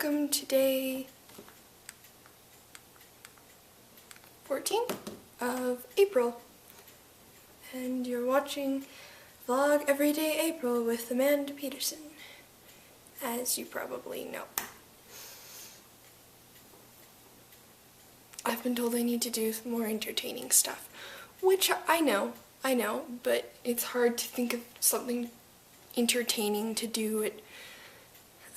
welcome to day 14th of April, and you're watching Vlog Everyday April with Amanda Peterson, as you probably know. I've been told I need to do more entertaining stuff, which I know, but it's hard to think of something entertaining to do at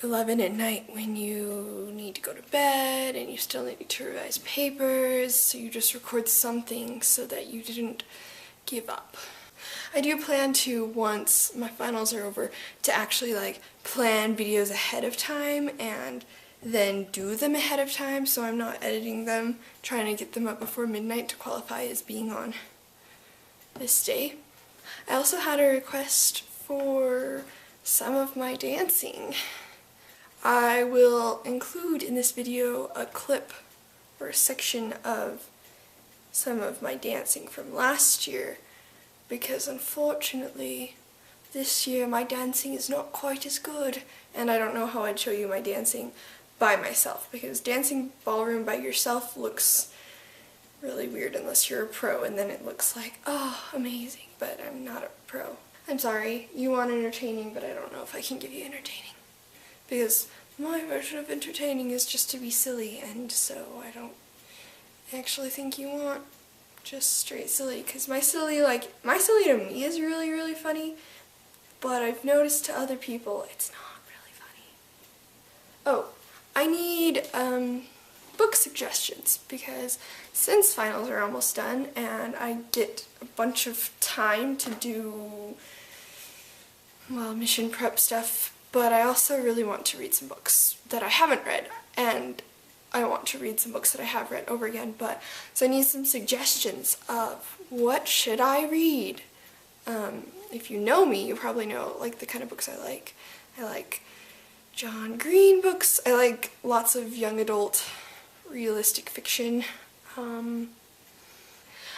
11 at night when you need to go to bed and you still need to revise papers, so you just record something so that you didn't give up. I do plan to, once my finals are over, to actually plan videos ahead of time and then do them ahead of time, so I'm not editing them, trying to get them up before midnight to qualify as being on this day. I also had a request for some of my dancing. I will include in this video a clip or a section of some of my dancing from last year, because unfortunately this year my dancing is not quite as good, and I don't know how I'd show you my dancing by myself, because dancing ballroom by yourself looks really weird unless you're a pro, and then it looks like, oh, amazing, but I'm not a pro. I'm sorry, you want entertaining, but I don't know if I can give you entertaining, because my version of entertaining is just to be silly, and so I don't actually think you want just straight silly, because my silly to me is really, really funny, but I've noticed to other people it's not really funny. Oh, I need book suggestions, because since finals are almost done and I get a bunch of time to do, well, mission prep stuff, but I also really want to read some books that I haven't read, and I want to read some books that I have read over again, so I need some suggestions of what should I read. If you know me, you probably know the kind of books I like. I like John Green books. I like lots of young adult realistic fiction. I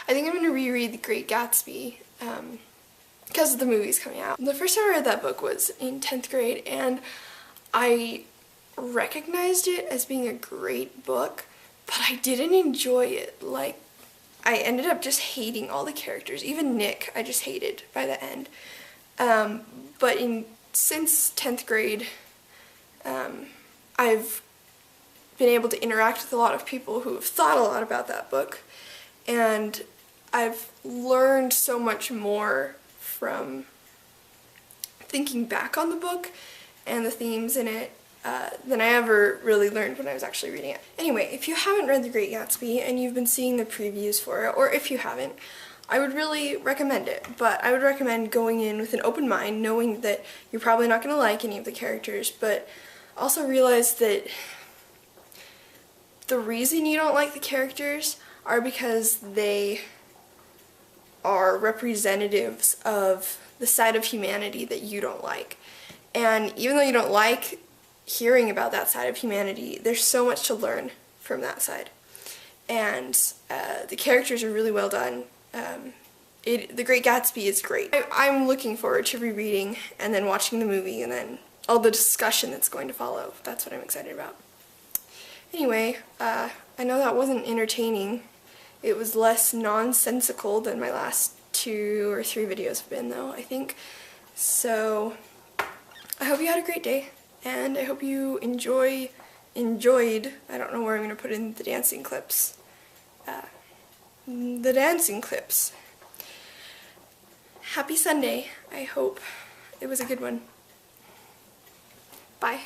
think I'm going to reread The Great Gatsby because the movie's coming out. The first time I read that book was in 10th grade, and I recognized it as being a great book, but I didn't enjoy it. I ended up just hating all the characters. Even Nick, I just hated by the end. But since 10th grade, I've been able to interact with a lot of people who have thought a lot about that book, and I've learned so much more from thinking back on the book and the themes in it than I ever really learned when I was actually reading it. Anyway, if you haven't read The Great Gatsby and you've been seeing the previews for it, or if you haven't, I would really recommend it, but I would recommend going in with an open mind, knowing that you're probably not going to like any of the characters, but also realize that the reason you don't like the characters are because they are representatives of the side of humanity that you don't like. And even though you don't like hearing about that side of humanity, there's so much to learn from that side. And the characters are really well done. The Great Gatsby is great. I'm looking forward to rereading and then watching the movie and then all the discussion that's going to follow. That's what I'm excited about. Anyway, I know that wasn't entertaining. It was less nonsensical than my last 2 or 3 videos have been, though, I think. So, I hope you had a great day, and I hope you enjoyed, I don't know where I'm going to put in the dancing clips. Happy Sunday. I hope it was a good one. Bye.